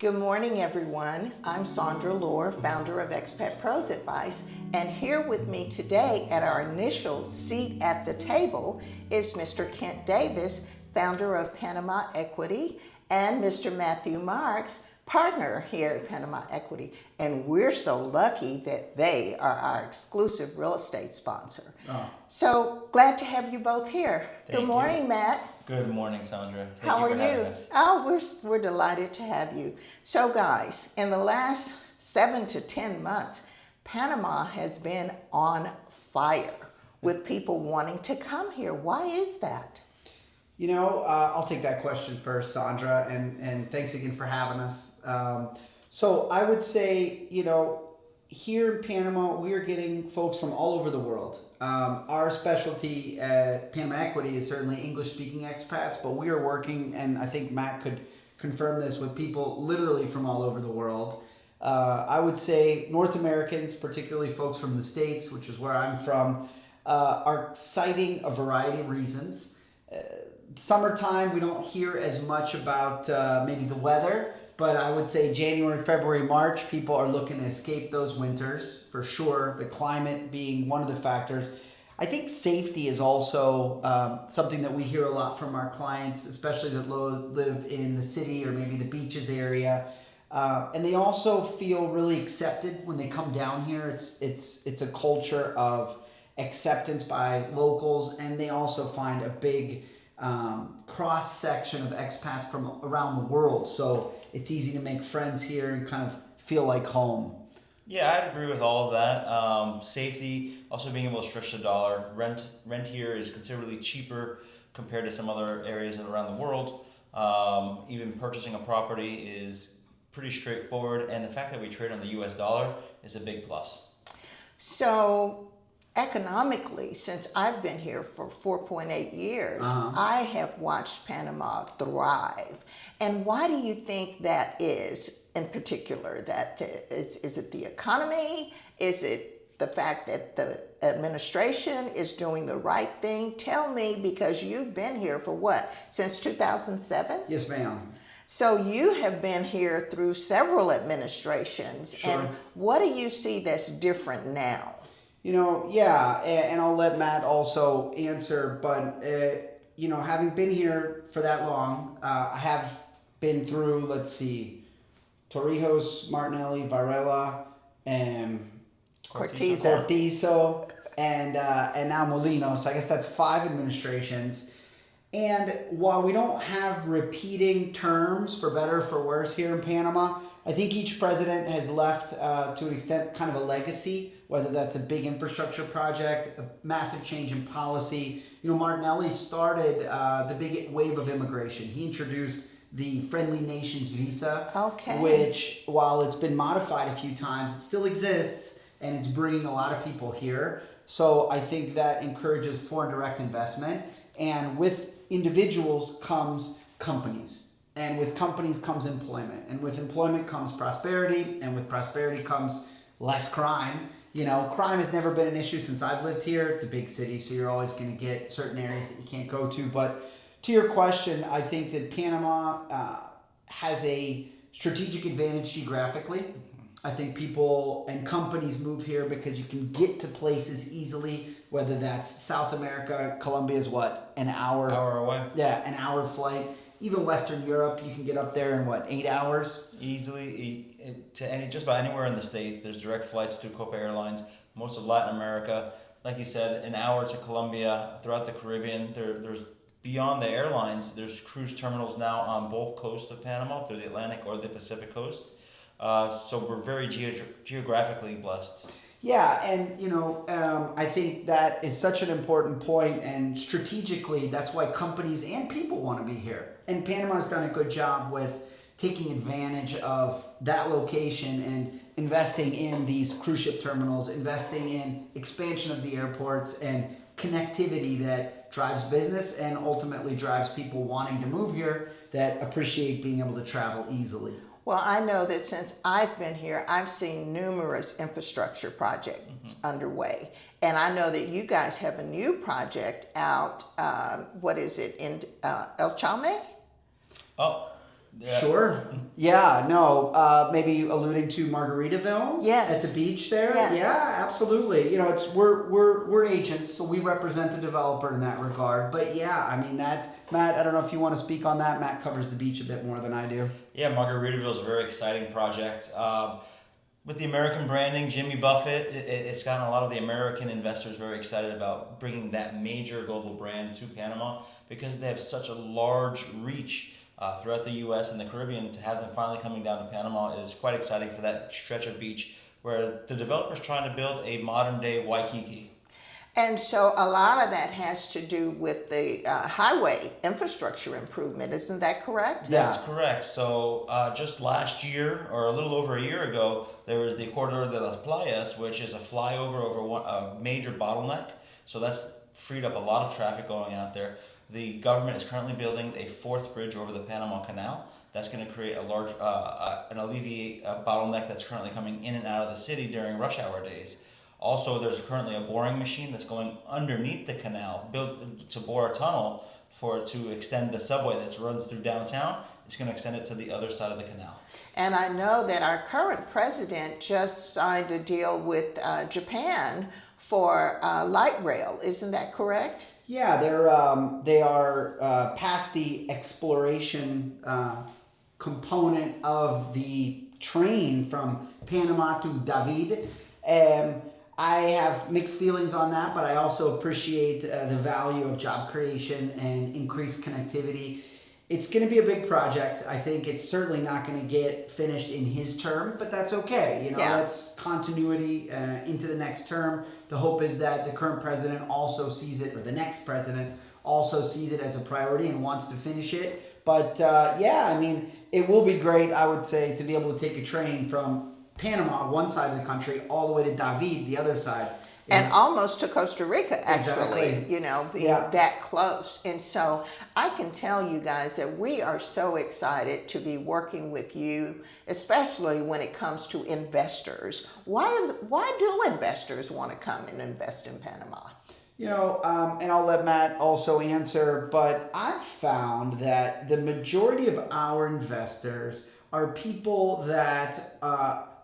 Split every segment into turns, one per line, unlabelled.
Good morning, everyone. I'm Sandra Lohr, founder of Expat Pros Advice, and here with me today at our initial seat at the table is Mr. Kent Davis, founder of Panama Equity, and Mr. Matthew Marks, partner here at Panama Equity. And we're so lucky that they are our exclusive real estate sponsor. So glad to have you both here. Good morning, Matt.
Good morning, Sandra.
How are you? Oh, we're delighted to have you. So guys, in the last 7 to 10 months, Panama has been on fire with people wanting to come here. Why is that?
You know, I'll take that question first, Sandra, and thanks again for having us. So I would say, here in Panama, we are getting folks from all over the world. Our specialty at Panama Equity is certainly English-speaking expats, but we are working, and I think Matt could confirm this, with people literally from all over the world. I would say North Americans, particularly folks from the States, which is where I'm from, are citing a variety of reasons. Summertime, we don't hear as much about maybe the weather, but I would say January, February, March, people are looking to escape those winters for sure, the climate being one of the factors. I think safety is also something that we hear a lot from our clients, especially that live in the city or maybe the beaches area. And they also feel really accepted when they come down here. It's a culture of acceptance by locals, and they also find a big cross section of expats from around the world, so it's easy to make friends here and kind of feel like home.
Yeah, I'd agree with all of that. Safety, also being able to stretch the dollar. Rent here is considerably cheaper compared to some other areas around the world. Even purchasing a property is pretty straightforward, and the fact that we trade on the US dollar is a big plus.
So economically, since I've been here for 4.8 years, I have watched Panama thrive. And why do you think that is in particular? Is it the economy? Is it the fact that the administration is doing the right thing? Tell me, because you've been here for what, since 2007?
Yes, ma'am.
So you have been here through several administrations.
Sure.
And what do you see that's different now?
Yeah, and I'll let Matt also answer, but, having been here for that long, I have been through, Torrijos, Martinelli, Varela, and Cortizo, and now Molino. So I guess that's 5 administrations. And while we don't have repeating terms, for better or for worse, here in Panama, I think each president has left, to an extent, kind of a legacy, whether that's a big infrastructure project, a massive change in policy. Martinelli started the big wave of immigration. He introduced the Friendly Nations visa, which, while it's been modified a few times, it still exists, and it's bringing a lot of people here. So I think that encourages foreign direct investment. And with individuals comes companies. And with companies comes employment. And with employment comes prosperity. And with prosperity comes less crime. Crime has never been an issue since I've lived here. It's a big city, so you're always going to get certain areas that you can't go to. But to your question, I think that Panama has a strategic advantage geographically. I think people and companies move here because you can get to places easily, whether that's South America. Colombia is what? An hour?
Hour away.
Yeah, an hour flight. Even Western Europe, you can get up there in 8 hours?
Easily to just about anywhere in the States. There's direct flights through Copa Airlines. Most of Latin America, like you said, an hour to Colombia. Throughout the Caribbean, there's beyond the airlines, there's cruise terminals now on both coasts of Panama, through the Atlantic or the Pacific coast. So we're very geographically blessed.
Yeah, and I think that is such an important point, and strategically, that's why companies and people want to be here. And Panama's done a good job with taking advantage of that location and investing in these cruise ship terminals, investing in expansion of the airports and connectivity that drives business and ultimately drives people wanting to move here that appreciate being able to travel easily.
Well, I know that since I've been here, I've seen numerous infrastructure projects underway. And I know that you guys have a new project out, what is it, in El Chame?
Oh,
Sure. Yeah, no, maybe alluding to Margaritaville.
Yes.
At the beach there.
Yes.
Yeah, absolutely. You know, it's we're agents, so we represent the developer in that regard. But yeah, I mean that's Matt. I don't know if you want to speak on that. Matt covers the beach a bit more than I do.
Yeah, Margaritaville is a very exciting project. With the American branding, Jimmy Buffett, it's gotten a lot of the American investors very excited about bringing that major global brand to Panama because they have such a large reach throughout the U.S. and the Caribbean. To have them finally coming down to Panama is quite exciting for that stretch of beach where the developer's trying to build a modern-day Waikiki.
And so a lot of that has to do with the highway infrastructure improvement, isn't that correct?
Yeah.
That's correct. So just last year, or a little over a year ago, there was the Corredor de las Playas, which is a flyover over a major bottleneck. So that's freed up a lot of traffic going out there. The government is currently building a fourth bridge over the Panama Canal. That's going to create a large, and alleviate a bottleneck that's currently coming in and out of the city during rush hour days. Also, there's currently a boring machine that's going underneath the canal, built to bore a tunnel to extend the subway that runs through downtown. It's going to extend it to the other side of the canal.
And I know that our current president just signed a deal with Japan for light rail. Isn't that correct?
Yeah, they are past the exploration component of the train from Panama to David. I have mixed feelings on that, but I also appreciate the value of job creation and increased connectivity. It's going to be a big project. I think it's certainly not going to get finished in his term, but that's okay. You know, that's continuity into the next term. The hope is that the current president also sees it, or the next president also sees it as a priority and wants to finish it. But yeah, I mean, it will be great, I would say, to be able to take a train from Panama, one side of the country, all the way to David, the other side.
And almost to Costa Rica, actually,
Exactly.
you know, being that close. And so I can tell you guys that we are so excited to be working with you, especially when it comes to investors. Why do investors want to come and invest in Panama?
You know, and I'll let Matt also answer, but I've found that the majority of our investors are people that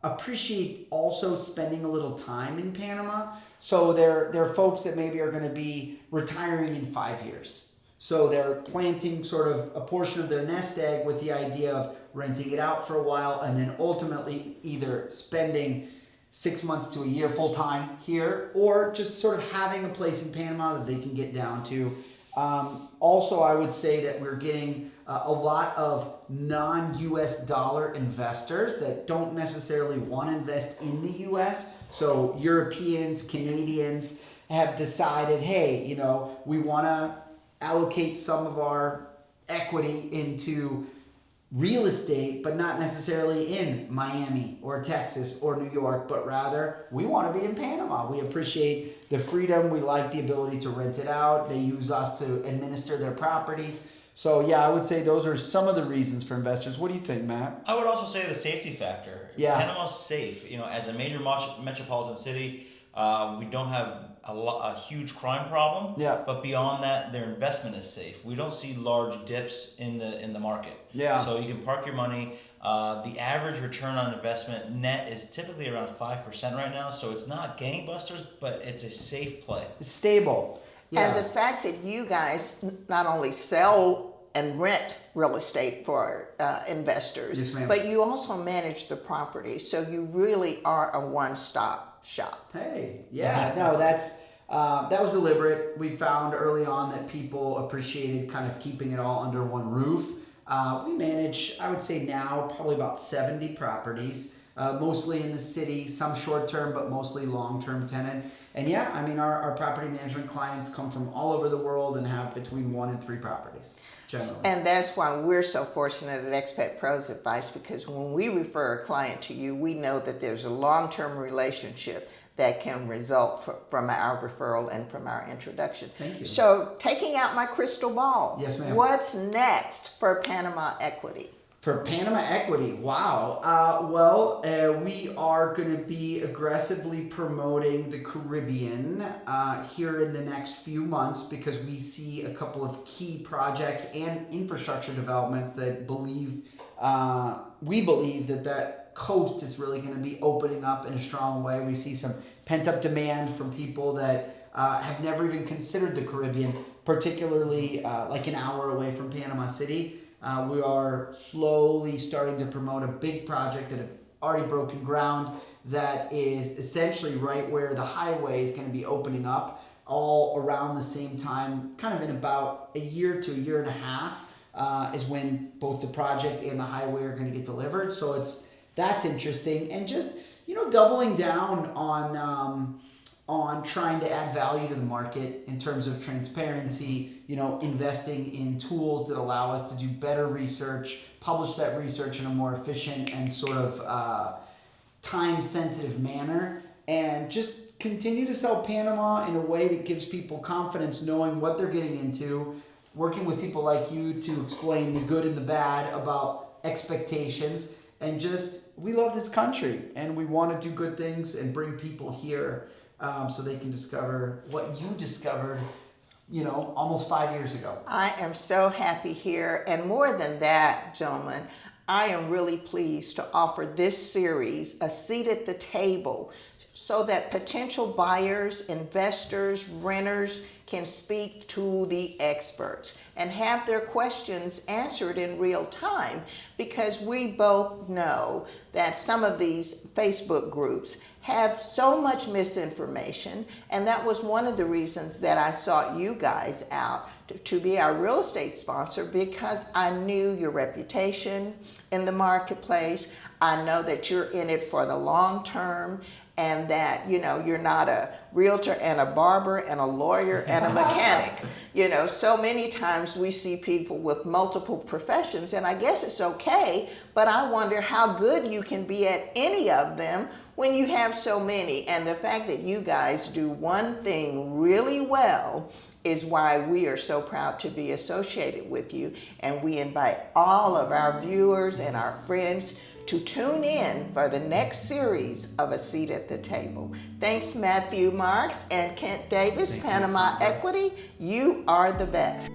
appreciate also spending a little time in Panama. So they're folks that maybe are going to be retiring in 5 years. So they're planting sort of a portion of their nest egg with the idea of renting it out for a while and then ultimately either spending 6 months to a year full time here or just sort of having a place in Panama that they can get down to. Also, I would say that we're getting a lot of non-US dollar investors that don't necessarily want to invest in the US. So Europeans, Canadians have decided, hey, you know, we want to allocate some of our equity into real estate, but not necessarily in Miami or Texas or New York, but rather we want to be in Panama. We appreciate the freedom. We like the ability to rent it out. They use us to administer their properties. So yeah, I would say those are some of the reasons for investors. What do you think, Matt?
I would also say the safety factor.
Yeah.
Panama's safe. You know, as a major metropolitan city, we don't have a huge crime problem.
Yeah.
But beyond that, their investment is safe. We don't see large dips in the market.
Yeah.
So you can park your money. The average return on investment net is typically around 5% right now. So it's not gangbusters, but it's a safe play.
It's stable. Yeah.
And the fact that you guys not only sell and rent real estate for investors,
Yes, ma'am.
but you also manage the property. So you really are a one-stop shop.
Hey, yeah, no, that was deliberate. We found early on that people appreciated kind of keeping it all under one roof. We manage, I would say now, probably about 70 properties, mostly in the city, some short-term, but mostly long-term tenants. And yeah, I mean, our property management clients come from all over the world and have between 1 and 3 properties, generally.
And that's why we're so fortunate at Expat Pros Advice, because when we refer a client to you, we know that there's a long-term relationship that can result from our referral and from our introduction.
Thank you.
So taking out my crystal ball,
Yes, ma'am.
What's next for Panama Equity?
For Panama Equity, wow. We are going to be aggressively promoting the Caribbean here in the next few months because we see a couple of key projects and infrastructure developments that believe we believe that coast is really going to be opening up in a strong way. We see some pent up demand from people that have never even considered the Caribbean, particularly like an hour away from Panama City. We are slowly starting to promote a big project that have already broken ground that is essentially right where the highway is going to be opening up, all around the same time, kind of in about a year to a year and a half is when both the project and the highway are going to get delivered. So that's interesting, and just doubling down on trying to add value to the market in terms of transparency, investing in tools that allow us to do better research, publish that research in a more efficient and sort of time-sensitive manner, and just continue to sell Panama in a way that gives people confidence knowing what they're getting into, working with people like you to explain the good and the bad about expectations, and just, we love this country and we want to do good things and bring people here so they can discover what you discovered, almost 5 years ago.
I am so happy here, and more than that, gentlemen, I am really pleased to offer this series, A Seat at the Table, so that potential buyers, investors, renters can speak to the experts and have their questions answered in real time, because we both know that some of these Facebook groups have so much misinformation, and that was one of the reasons that I sought you guys out to be our real estate sponsor, because I knew your reputation in the marketplace. I know that you're in it for the long term, and that you're not a realtor and a barber and a lawyer and a mechanic. So many times we see people with multiple professions, and I guess it's okay, but I wonder how good you can be at any of them when you have so many. And the fact that you guys do one thing really well is why we are so proud to be associated with you. And we invite all of our viewers and our friends to tune in for the next series of A Seat at the Table. Thanks, Matthew Marks and Kent Davis, Panama Equity. You are the best.